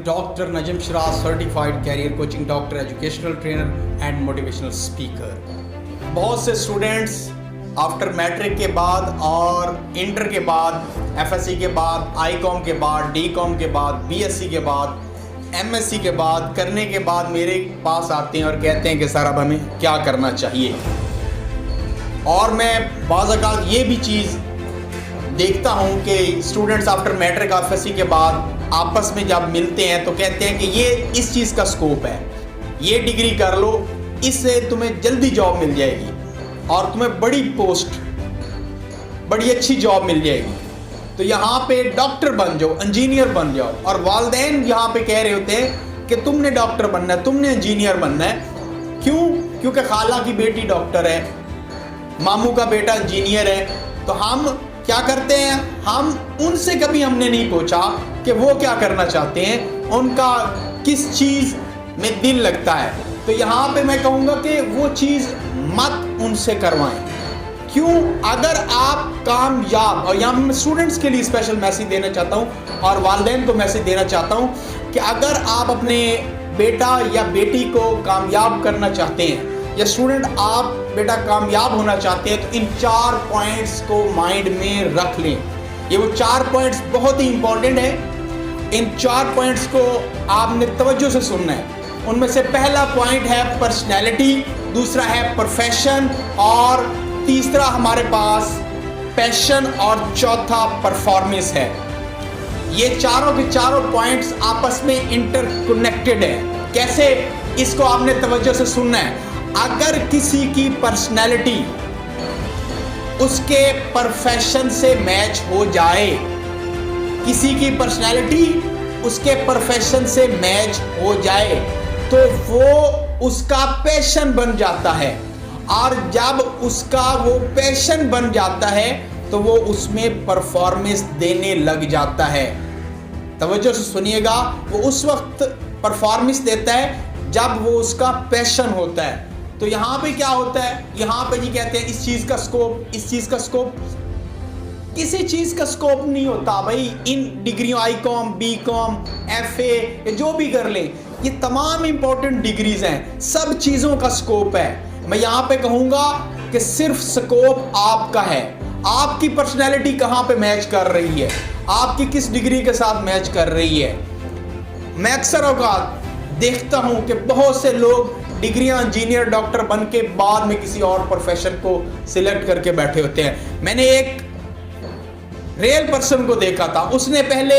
Dr. Najm Shiraz, certified career coaching doctor, educational trainer and motivational speaker. बहुत से students after matric के बाद और इंटर के बाद, एफएससी के बाद, आईकॉम के बाद, डीकॉम के बाद, बीएससी के बाद, एमएससी के बाद करने के बाद मेरे पास आते हैं और कहते हैं कि सर अब हमें क्या करना चाहिए। और मैं बाज़ औक़ात ये भी चीज़ देखता हूँ कि स्टूडेंट्स आफ्टर मैट्रिक एफएससी के बाद आपस में जब मिलते हैं तो कहते हैं कि ये इस चीज़ का स्कोप है, ये डिग्री कर लो, इससे तुम्हें जल्दी जॉब मिल जाएगी और तुम्हें बड़ी पोस्ट, बड़ी अच्छी जॉब मिल जाएगी, तो यहाँ पे डॉक्टर बन जाओ, इंजीनियर बन जाओ। और वालिदैन यहाँ पे कह रहे होते हैं कि तुमने डॉक्टर बनना है, तुमने इंजीनियर बनना है। क्यों? क्योंकि खाला की बेटी डॉक्टर है, मामू का बेटा इंजीनियर है। तो हम क्या करते हैं, हम उनसे कभी हमने नहीं पूछा कि वो क्या करना चाहते हैं, उनका किस चीज़ में दिल लगता है। तो यहाँ पे मैं कहूँगा कि वो चीज़ मत उनसे करवाएं। क्यों? अगर आप कामयाब, और यहाँ मैं स्टूडेंट्स के लिए स्पेशल मैसेज देना चाहता हूँ और वालिदैन को मैसेज देना चाहता हूँ कि अगर आप अपने बेटा या बेटी को कामयाब करना चाहते हैं, या स्टूडेंट आप बेटा कामयाब होना चाहते हैं, तो इन 4 पॉइंट्स को माइंड में रख लें। ये वो 4 पॉइंट्स बहुत ही इंपॉर्टेंट है। इन 4 पॉइंट्स को आपने तवज्जो से सुनना है। उनमें से पहला पॉइंट है पर्सनैलिटी, दूसरा है प्रोफेशन, और तीसरा हमारे पास पैशन, और चौथा परफॉर्मेंस है। ये चारों के चारों पॉइंट्स आपस में इंटरकनेक्टेड है। कैसे? इसको आपने तवज्जो से सुनना है। अगर किसी की पर्सनैलिटी उसके प्रोफेशन से मैच हो जाए, किसी की पर्सनैलिटी उसके प्रोफेशन से मैच हो जाए, तो वो उसका पैशन बन जाता है। और जब उसका वो पैशन बन जाता है तो वो उसमें परफॉर्मेंस देने लग जाता है। तवज्जो से सुनिएगा, वो उस वक्त परफॉर्मेंस देता है जब वो उसका पैशन होता है। तो यहाँ पे क्या होता है, यहाँ पे जी कहते हैं इस चीज़ का स्कोप, इस चीज़ का स्कोप, किसी चीज़ का स्कोप नहीं होता भाई। इन डिग्रियों आईकॉम, बीकॉम, एफए, जो भी कर लें, ये तमाम इंपॉर्टेंट डिग्रीज हैं, सब चीज़ों का स्कोप है। मैं यहाँ पे कहूँगा कि सिर्फ स्कोप आपका है। आपकी पर्सनैलिटी कहाँ पे मैच कर रही है, आपकी किस डिग्री के साथ मैच कर रही है। मैं अक्सर औकात देखता हूँ कि बहुत से लोग डिग्रियां इंजीनियर, डॉक्टर बन के बाद में किसी और प्रोफेशन को सिलेक्ट करके बैठे होते हैं। मैंने एक रियल पर्सन को देखा था, उसने पहले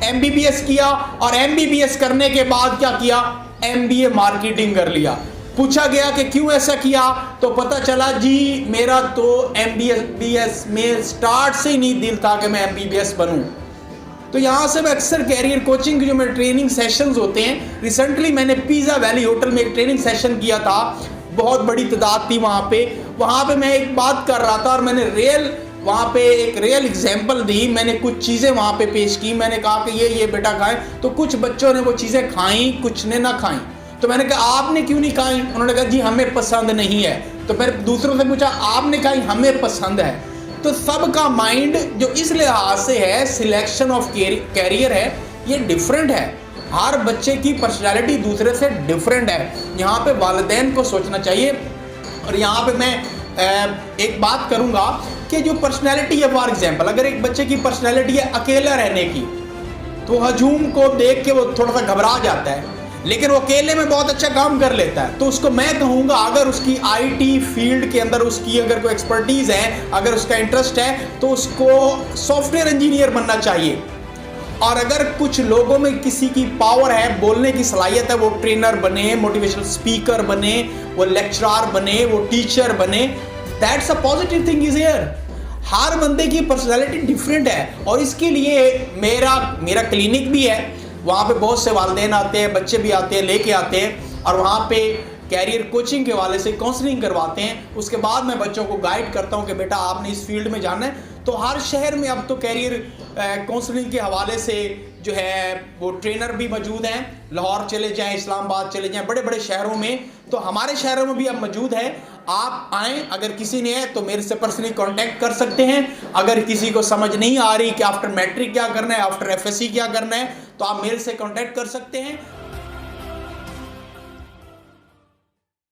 एमबीबीएस किया और एमबीबीएस करने के बाद क्या किया, एमबीए मार्केटिंग कर लिया। पूछा गया कि क्यों ऐसा किया, तो पता चला जी मेरा तो एमबीबीएस में स्टार्ट से ही नहीं दिल था कि मैं एमबीबीएस बनूं। तो यहाँ से मैं अक्सर कैरियर कोचिंग की जो मेरे ट्रेनिंग सेशंस होते हैं, रिसेंटली मैंने पिज़्ज़ा वैली होटल में एक ट्रेनिंग सेशन किया था, बहुत बड़ी तादाद थी वहाँ पे मैं एक बात कर रहा था और मैंने वहाँ पे एक रियल एग्जांपल दी। मैंने कुछ चीज़ें वहाँ पे पेश की। मैंने कहा कि ये बेटा खाएं, तो कुछ बच्चों ने वो चीज़ें खाई, कुछ ने ना खाई। तो मैंने कहा आपने क्यों नहीं खाई? उन्होंने कहा जी हमें पसंद नहीं है। तो मैंने दूसरों से पूछा आपने खाई? हमें पसंद है। तो सबका माइंड जो इस लिहाज से है, सिलेक्शन ऑफ कैरियर है, ये डिफरेंट है। हर बच्चे की पर्सनैलिटी दूसरे से डिफरेंट है। यहाँ पे वालिदैन को सोचना चाहिए। और यहाँ पे मैं एक बात करूँगा कि जो पर्सनैलिटी है, फॉर एग्जांपल अगर एक बच्चे की पर्सनैलिटी है अकेला रहने की, तो हजूम को देख के वो थोड़ा सा घबरा जाता है, लेकिन वो अकेले में बहुत अच्छा काम कर लेता है। तो उसको मैं कहूँगा अगर उसकी आईटी फील्ड के अंदर उसकी अगर कोई एक्सपर्टीज़ है, अगर उसका इंटरेस्ट है, तो उसको सॉफ्टवेयर इंजीनियर बनना चाहिए। और अगर कुछ लोगों में किसी की पावर है, बोलने की सलाहियत है, वो ट्रेनर बने, मोटिवेशनल स्पीकर बने, वो लेक्चरर बने, वो टीचर बने, that's a positive thing is here. हर बंदे की पर्सनैलिटी डिफरेंट है और इसके लिए मेरा क्लिनिक भी है। वहाँ पे बहुत से वालिदैन आते हैं, बच्चे भी आते हैं, लेके आते हैं, और वहाँ पे कैरियर कोचिंग के हवाले से काउंसलिंग करवाते हैं। उसके बाद मैं बच्चों को गाइड करता हूँ कि बेटा आपने इस फील्ड में जाना है। तो हर शहर में अब तो कैरियर काउंसलिंग के हवाले से जो है वो ट्रेनर भी मौजूद हैं। लाहौर चले जाएं, इस्लामाबाद चले जाएं, बड़े बड़े शहरों में, तो हमारे शहरों में भी अब मौजूद है। आप आएँ, अगर किसी ने है तो मेरे से पर्सनली कांटेक्ट कर सकते हैं। अगर किसी को समझ नहीं आ रही कि आफ्टर मैट्रिक क्या करना है, आफ्टर एफएससी क्या करना है, तो आप मेरे से कांटेक्ट कर सकते हैं।